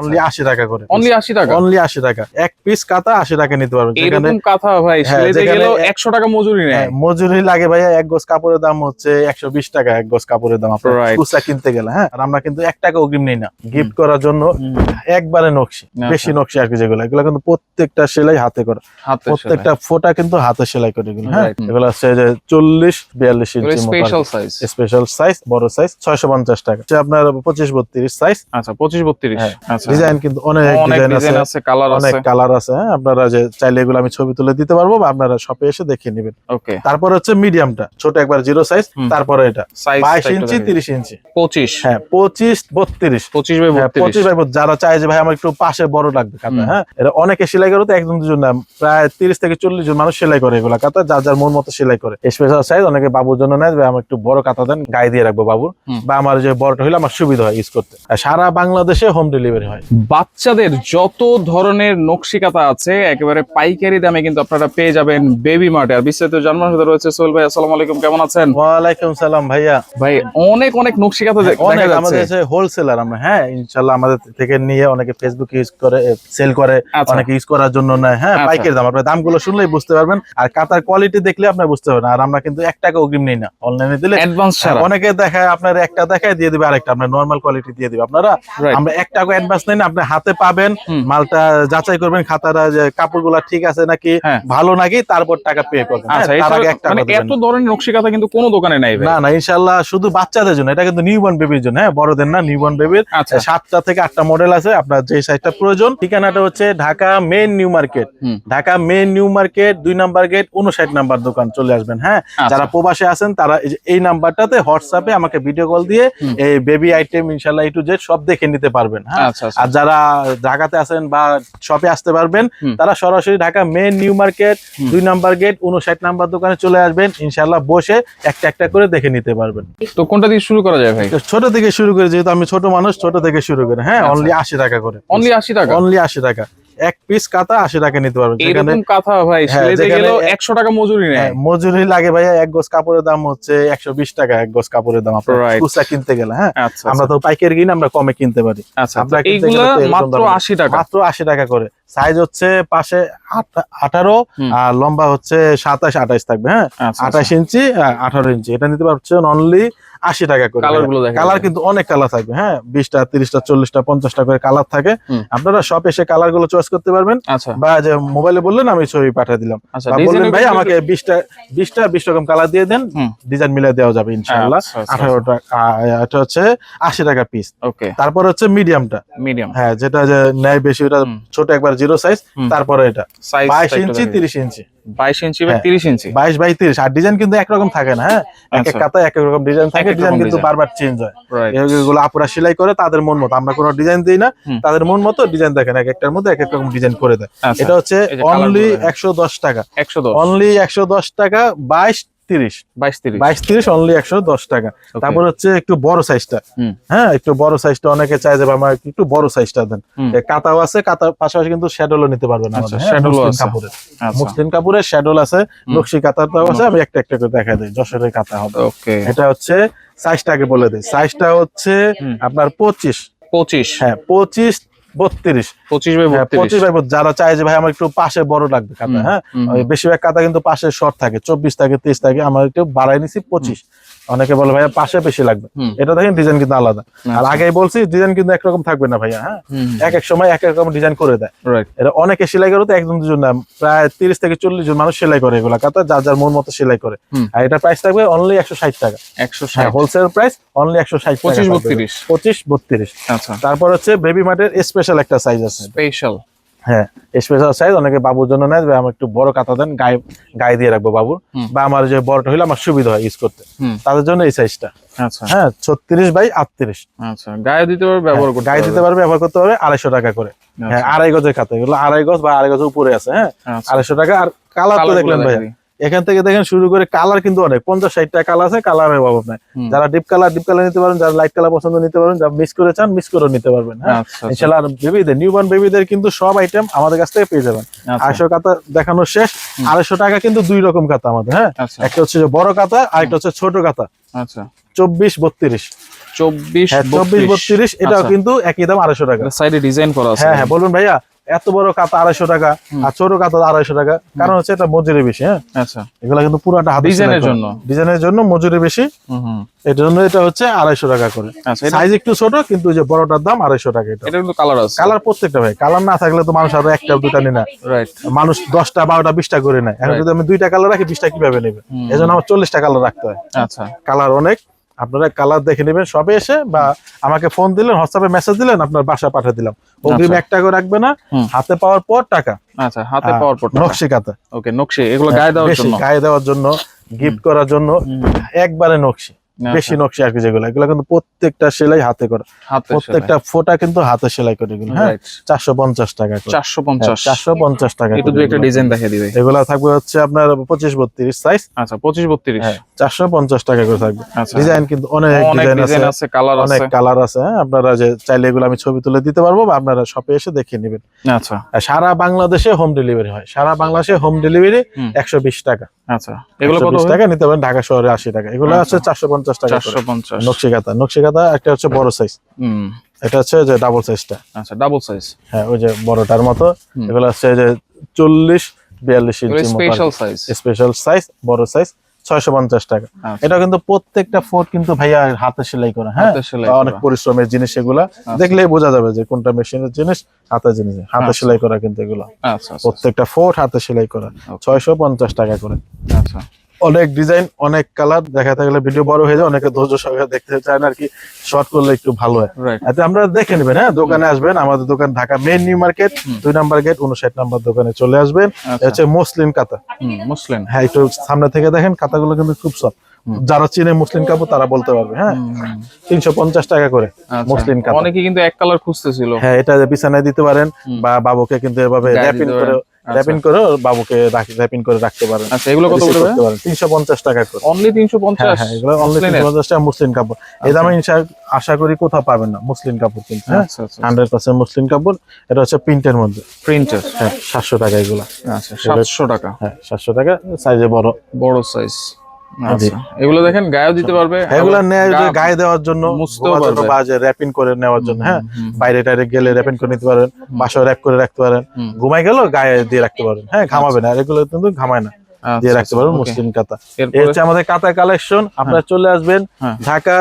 Only 80 টাকা করে। Only 80 টাকা? অনলি 80 টাকা। এক পিস কাঁথা 80 টাকা নিতে পারবেন। এরকম কাঁথা ভাই সেলাইতে গেলেও 100 টাকা মজুরি নেয়। মজুরি লাগে ভাইয়া। এক গজ কাপড়ের দাম হচ্ছে 120 টাকা। এক গজ কাপড়ের দাম আপনার খুচরা কিনতে গেলে। হ্যাঁ, আর আমরা কিন্তু 1 টাকা অগ্রিম নেই না গিফট করার জন্য। একবারে নকশি, বেশি নকশি আর কি। যেগুলো এগুলো কিন্তু প্রত্যেকটা সেলাই হাতে করা, প্রত্যেকটা ফোঁটা কিন্তু হাতে সেলাই করে এগুলো। হ্যাঁ, এগুলো হচ্ছে যে 40-42 ইঞ্চি স্পেশাল সাইজ। স্পেশাল সাইজ, বড় সাইজ 650 টাকা। আপনার 25-32 সাইজ। আচ্ছা, 25-32। আচ্ছা, ডিজাইন কিন্তু অনেক ডিজাইন আছে, কালার আছে, অনেক কালার আছে। হ্যাঁ, আপনারা যে চাইলে এগুলো আমি ছবি তুলে দিতে পারবো, বা আপনারা শপে এসে দেখে নেবেন। ওকে। তারপর হচ্ছে মিডিয়ামটা, ছোট একবার জিরো সাইজ। তারপরে এটা 22 ইঞ্চি, 30 ইঞ্চি, 25। হ্যাঁ, 25-32, 25/32। যারা চায় যে ভাই আমার একটু পাশে বড় লাগবে কাঁথা, হ্যাঁ, এটা অনেকে সেলাই করে, তো একজন দুজন না, প্রায় 30-40 জন মানুষ সেলাই করে এগুলা কাঁথা, যার যার মন মতো সেলাই করে। স্পেশাল সাইজ অনেকে বাবুর জন্য নেয়, আমার একটু বড় কাঁথা দেন, গায়ে দিয়ে রাখবো বাবুর, বা আমার যে বড়টা হইলে আমার সুবিধা হয় ইউজ করতে। সারা বাংলাদেশে হোম ডেলিভারি হয়। বাচ্চাদের যত ধরনের নকশি কাঁথা আছে একেবারে পাইকারি দামে কিন্তু আপনারা পেয়ে যাবেন বেবি মার্টে। আর বিস্তারিত জানার সাথে রয়েছে সোহেল ভাই। আসসালামু আলাইকুম, কেমন আছেন? ওয়ালাইকুম সালাম ভাইয়া। ভাই অনেক অনেক নকশি কাঁথা অনেক আমাদের কাছে হোলসেলার আমরা। হ্যাঁ, ইনশাআল্লাহ আমাদের থেকে নিয়ে অনেকে ফেসবুক ইউজ করে, সেল করে, অনেকে ইউজ করার জন্য নেয়। হ্যাঁ, পাইকারি দাম। আপনার দামগুলো শুনলেই বুঝতে পারবেন, আর কাঁথার কোয়ালিটি দেখলে আপনি বুঝতে পারবেন। আর আমরা কিন্তু 1 টাকা অগ্রিম নেই না, অনলাইনে দিলে অ্যাডভান্স ছাড়া। অনেকে দেখায় আপনার একটা দেখায় দিয়ে দিবে, আরেকটা আপনার নরমাল কোয়ালিটি দিয়ে দিবে। আপনারা আমরা 1 টাকা অ্যাডভান্স নেই না, আপনি হাতে পাবেন, মালটা যাচাই করবেন, খাতাটা যে কাপড়গুলো ঠিক আছে নাকি, ভালো নাকি, তারপর টাকা পে করবেন। তার আগে 1 টাকা এত ধরনের নকশি কাঁথা কিন্তু কোনো দোকানে নাই ভাই। না না, ইনশাআল্লাহ শুধু বাচ্চাদের জন্য। এটা কিন্তু নিউবর্ন বেবির জন্য। হ্যাঁ, বড়দের না, নিউবর্ন বেবির। 7টা থেকে 8টা মডেল আছে, আপনার যে সাইজটা প্রয়োজন। ঠিকানাটা হচ্ছে Dhaka main new market. Dhaka main new market 2 number gate, 59 number দোকান চলে আসবেন। হ্যাঁ, যারা প্রবাসে আছেন তারা এই নাম্বারটাতে হোয়াটসঅ্যাপে আমাকে ভিডিও কল দিয়ে এই বেবি আইটেম ইনশাআল্লাহ A to Z সব দেখে নিতে পারবেন। হ্যাঁ, আর যারা ঢাকাতে আছেন বা শপে আসতে পারবেন, তারা সরাসরি Dhaka main new market 2 number gate 59 number দোকানে চলে আসবেন। ইনশাআল্লাহ বসে একটা একটা করে দেখে নিতে পারবেন। তো কোনটা দিয়ে শুরু করা যায় ভাই? ছোট থেকে শুরু করে, যেহেতু আমি ছোট মানুষ, ছোট থেকে শুরু করে। হ্যাঁ, অনলি 80 টাকা করে। অনলি 80 টাকা? অনলি 80 টাকা। এক পিস কাঁথা 80 টাকা নিতে পারবেন। এরকম কাঁথা ভাই সেলাইতে গেলেও 100 টাকা মজুরি নেয়। মজুরি লাগে ভাইয়া। এক গজ কাপড়ের দাম হচ্ছে 120 টাকা। এক গজ কাপড়ের দাম আপনার খুচরা কিনতে গেলে। হ্যাঁ, আমরা তো পাইকারি কিনে আমরা কমে কিনতে পারি। আপনারা এইগুলা মাত্র 80 টাকা। মাত্র 80 টাকা করে। সাইজ হচ্ছে পাশে 18, আর লম্বা হচ্ছে 27-28 থাকবে। হ্যাঁ, 28 ইঞ্চি 18 ইঞ্চি। এটা নিতে পারছেন অনলি 80 টাকা করে। কালার কিন্তু অনেক কালার থাকবে। হ্যাঁ, 20টা 30টা 40টা 50টা করে কালার থাকে। আপনারা সব এসে কালার গুলো চয়েস করতে পারবেন, বা যে মোবাইলে বললেন আমি ছবি পাঠিয়ে দিলাম, বা বললেন ভাই আমাকে 20 রকম কালার দিয়ে দেন, ডিজাইন মিলিয়ে দেওয়া যাবে ইনশাআল্লাহ। 18 টাকা। এটা হচ্ছে 80 টাকা পিস। ওকে। তারপর হচ্ছে মিডিয়ামটা। মিডিয়াম, হ্যাঁ, যেটা যে নেয় বেশি, ওটা ছোট একবার জিরো সাইজ। তারপরে এটা 22 ইঞ্চি 30 ইঞ্চি। 22 ইঞ্চি বা 30 ইঞ্চি। 22/30। আর ডিজাইন কিন্তু একরকম থাকে না। হ্যাঁ, এক এক কাতায় এক এক রকম ডিজাইন থাকে। ডিজাইন কিন্তু বারবার চেঞ্জ হয়। এগুলো আপুরা সেলাই করে তাদের মন মতো। আমরা কোনো ডিজাইন দিই না, তাদের মন মতো ডিজাইন দেখেন, এক একটার মধ্যে এক এক রকম ডিজাইন করে দেয়। এটা হচ্ছে অনলি 110 টাকা। অনলি 110 টাকা। 22-30 অনলি 110 টাকা। তারপর হচ্ছে একটু বড় সাইজটা। হ্যাঁ, একটু বড় সাইজটা অনেকে চায় যে আমার একটু বড় সাইজটা দেন। কাতাও আছে, কাতার পাশাপাশি কিন্তু শ্যাডোলও নিতে পারবেন। মুসলিম কাপড়ের শ্যাডোল আছে, নকশি কাতারটাও আছে। আমি একটা একটা করে দেখা দিই। যশোরের কাতা হবে। এটা হচ্ছে সাইজটাকে বলে দিই। সাইজটা হচ্ছে আপনার 25। হ্যাঁ, 25/32। যারা চায় যে ভাই আমার একটু পাশে বড় লাগবে কাঁথা। হ্যাঁ, বেশিরভাগ কাঁথা কিন্তু পাশে শর্ট থাকে, 24 থাকে 30 থাকে। আমার একটু বাড়াই নিছি 25। অনেকে বলে ভাইয়া পাশে বেশি লাগবে। এটা দেখেন ডিজাইন কিন্তু আলাদা। আর আগেই বলছি ডিজাইন কিন্তু একরকম থাকবে না ভাইয়া। হ্যাঁ, এক এক সময় এক এক রকম ডিজাইন করে দেয়। এটা অনেকে সেলাই করে, তো একজন দুজন না, প্রায় 30-40 জন মানুষ সেলাই করে এগুলা কাঁথা, যার যার মন মতো সেলাই করে। আর এটা প্রাইস থাকবে অনলি 160 টাকা। 160 হোলসেল প্রাইস, অনলি 160 টাকা। 25-32। আচ্ছা। তারপর হচ্ছে বেবি মার্টের স্পেশাল একটা সাইজ আছে। স্পেশাল, হ্যাঁ, স্পেশাল সাইজ। অনেকে বাবুর জন্য নেয়, আমার একটু বড় কাঁথা দেন, গায়ে দিয়ে রাখবো বাবুর, বা আমার যে বড়টা হইলে আমার সুবিধা হয় ইউজ করতে, তাদের জন্য এই সাইজটা। হ্যাঁ, 36/38। আচ্ছা, গায়ে দিতে পারবে, ব্যবহার করতে পারবে। 250 টাকা করে। হ্যাঁ, 2.5 গজের খাতা। এগুলো 2.5 গজ বা 2.5 গজের উপরে আছে। হ্যাঁ, 250 টাকা। আর কালার তো দেখলেন ভাই, এখান থেকে দেখেন শুরু করে কালার কিন্তু অনেক 50-60টা কালার আছে, কালারের অভাব নাই। যারা ডিপ কালার নিতে পারেন, যারা লাইট কালার পছন্দ নিতে পারেন, যারা মিক্স করে চান মিক্স করে নিতে পারবেন। হ্যাঁ, আচ্ছা ইনশাআল্লাহ। আর বেবিদের নিউবর্ন বেবিদের কিন্তু সব আইটেম আমাদের কাছ থেকে পেয়ে যাবেন। 200 কাতা দেখানো শেষ। 250 টাকা কিন্তু দুই রকম কাতা আমাদের। হ্যাঁ, একটা হচ্ছে যে বড় কাতা, আরেকটা হচ্ছে ছোট কাতা। আচ্ছা, 24-32 24-32 এটাও কিন্তু একই দাম 250 টাকা। সাইডে ডিজাইন করা আছে। হ্যাঁ হ্যাঁ, বলুন ভাইয়া এত বড় কাতা 250 টাকা আর ছোট কাতা 250 টাকা, কারণ হচ্ছে এটা মজুরি বেশি। হ্যাঁ, আচ্ছা, এগুলা কিন্তু পুরাটা হাতে ডিজাইনের জন্য মজুরি বেশি, এর জন্য এটা হচ্ছে 250 টাকা করে। সাইজ একটু ছোট, কিন্তু যে বড়টার দাম 250 টাকা। এটা কিন্তু কালার আছে, কালার প্রত্যেকটা ভাই, কালার না থাকলে তো মানুষ আরো একটা দুটা নেয় না। রাইট, মানুষ 10টা 12টা 20টা করে নেয়। এখন যদি আমি 2টা কালার রাখি 20টা কিভাবে নেবে? এজন্য আমার 40টা কালার রাখতে হয়। আচ্ছা, কালার অনেক, আপনারা কালার দেখে নেবেন সবে এসে, বা আমাকে ফোন দিলেন, হোয়াটসঅ্যাপে মেসেজ দিলেন, আপনার বাসা পাঠিয়ে দিলাম। অগ্রিম 1 টাকা রাখবে না, হাতে পাওয়ার পর টাকা। আচ্ছা, হাতে পাওয়ার পর নকশি কাতা। ওকে, নকশি এগুলো গায়ে দেওয়ার জন্য, গিফট করার জন্য একবারে নকশি, বেশি নকশি আর কি। যেগুলো এগুলো কিন্তু প্রত্যেকটা সেলাই হাতে করা, প্রত্যেকটা ফোঁটা কিন্তু হাতে সেলাই করে। এগুলো হ্যাঁ 450 টাকা। 450 টাকা। একটু দুই একটা ডিজাইন দেখিয়ে দিবে। এগুলো থাকবে হচ্ছে আপনার 25-32 সাইজ। আচ্ছা, 25-32 450 টাকা করে থাকবে। ডিজাইন কিন্তু অনেক ডিজাইন আছে, কালার আছে, অনেক কালার আছে। হ্যাঁ, আপনারা যে চাইলে এগুলো আমি ছবি তুলে দিতে পারবো, বা আপনারা শপে এসে দেখে নেবেন। আচ্ছা, সারা সারা বাংলাদেশে হোম ডেলিভারি হয়। সারা বাংলাদেশে হোম ডেলিভারি 120 টাকা। আচ্ছা, এগুলো কত টাকা নিতে পারেন, ঢাকা শহরে 80 টাকা। এগুলো আছে 450 টাকা। 450 নকশি কাতা একটা হচ্ছে বড় সাইজ, এটা হচ্ছে যে ডাবল সাইজটা। আচ্ছা, ডাবল সাইজ। হ্যাঁ, ওই যে বড়টার মতো। এগুলো হচ্ছে যে 40-42 ইঞ্চি স্পেশাল সাইজ, বড় সাইজ, 650 টাকা। এটা কিন্তু প্রত্যেকটা ফোট কিন্তু ভাইয়া হাতে সেলাই করা। হ্যাঁ, অনেক পরিশ্রমের জিনিস। এগুলা দেখলেই বোঝা যাবে যে কোনটা মেশিনের জিনিস, হাতে জিনিস, হাতে সেলাই করা কিন্তু এগুলো। প্রত্যেকটা ফোট হাতে সেলাই করা, 650 টাকা করে। আচ্ছা, অনেক ডিজাইন, অনেক কালার, দেখাতে গেলে ভিডিও বড় হয়ে যায়, অনেকে ধৈর্য সহকারে দেখতে চায় না আর কি, শর্ট করলে একটু ভালো হয়। আচ্ছা, আমরা দেখে নেবেন। হ্যাঁ, দোকানে আসবেন, আমাদের দোকান Dhaka main new market 2 number gate 59 number দোকানে চলে আসবেন। এটা হচ্ছে মুসলিম কাতা। মুসলিম, হ্যাঁ, একটু সামনে থেকে দেখেন, কাতাগুলো কিন্তু খুব সফট। যারা চিনে মুসলিম কাপড় তারা বলতে পারবে। হ্যাঁ, 350 টাকা করে মুসলিম কাপড়। অনেকে কিন্তু এক কালার খুঁজতেছিল। হ্যাঁ, এটা বিছানায় দিতে পারেন, বা বাবুকে কিন্তু এভাবে র‍্যাপিং করে বাবুকে র‍্যাপিং করে রাখতে পারেন। আচ্ছা, এগুলো কত করে? 350 টাকা করে। অনলি 350? হ্যাঁ, এগুলো অনলি 350 টাকা মুসলিম কাপড়। এই দামে আশা করি কোথাও পাবেন না মুসলিম কাপড় কিন্তু। হ্যাঁ, 100% মুসলিম কাপড়। এটা হচ্ছে প্রিন্টের মধ্যে। প্রিন্টার, হ্যাঁ, 700 টাকা এগুলো। আচ্ছা, 700 টাকা। হ্যাঁ, 700 টাকা, সাইজে বড় সাইজ। আচ্ছা, এগুলো দেখেন গায়েও দিতে পারবে, এগুলো গায়ে দেওয়ার জন্য, বা যে র‍্যাপিং করে নেওয়ার জন্য। হ্যাঁ, বাইরে টাইরে গেলে র‍্যাপিং করে নিতে পারেন, বাসায় র‍্যাপ করে রাখতে পারেন, ঘুমাই গেল গায়ে দিয়ে রাখতে পারেন। হ্যাঁ, ঘামাবে না, এগুলো কিন্তু ঘামায় না, দিয়ে রাখতে পারবেন। মুসলিম কাতা, এই হচ্ছে আমাদের কাতা কালেকশন। আপনারা চলে আসবেন Dhaka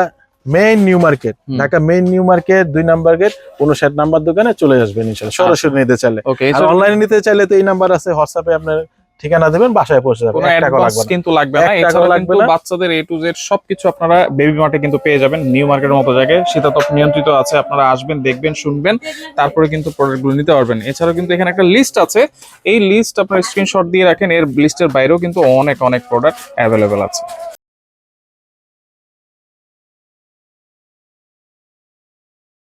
main new market, 2 number gate 59 number দোকানে চলে আসবেন ইনশাআল্লাহ। সরাসরি নিতে চাইলে, আর অনলাইনে নিতে চাইলে তো এই নাম্বার আছে, হোয়াটসঅ্যাপে আপনার ঠিকানা দেবেন, বাসায় পৌঁছে যাবে। কোনো অ্যাডভান্স কিন্তু লাগবে না। এছাড়া কিন্তু বাচ্চাদের A to Z সবকিছু আপনারা বেবি মার্টে কিন্তু পেয়ে যাবেন। নিউ মার্কেটের মতো জায়গায় শীতাতপ নিয়ন্ত্রিত আছে। আপনারা আসবেন, দেখবেন, শুনবেন, তারপরে কিন্তু প্রোডাক্টগুলো নিতে পারবেন। এছাড়াও কিন্তু এখানে একটা লিস্ট আছে, এই লিস্ট আপনারা স্ক্রিনশট দিয়ে রাখেন। এর লিস্টের বাইরেও কিন্তু অনেক প্রোডাক্ট অ্যাভেলেবেল আছে।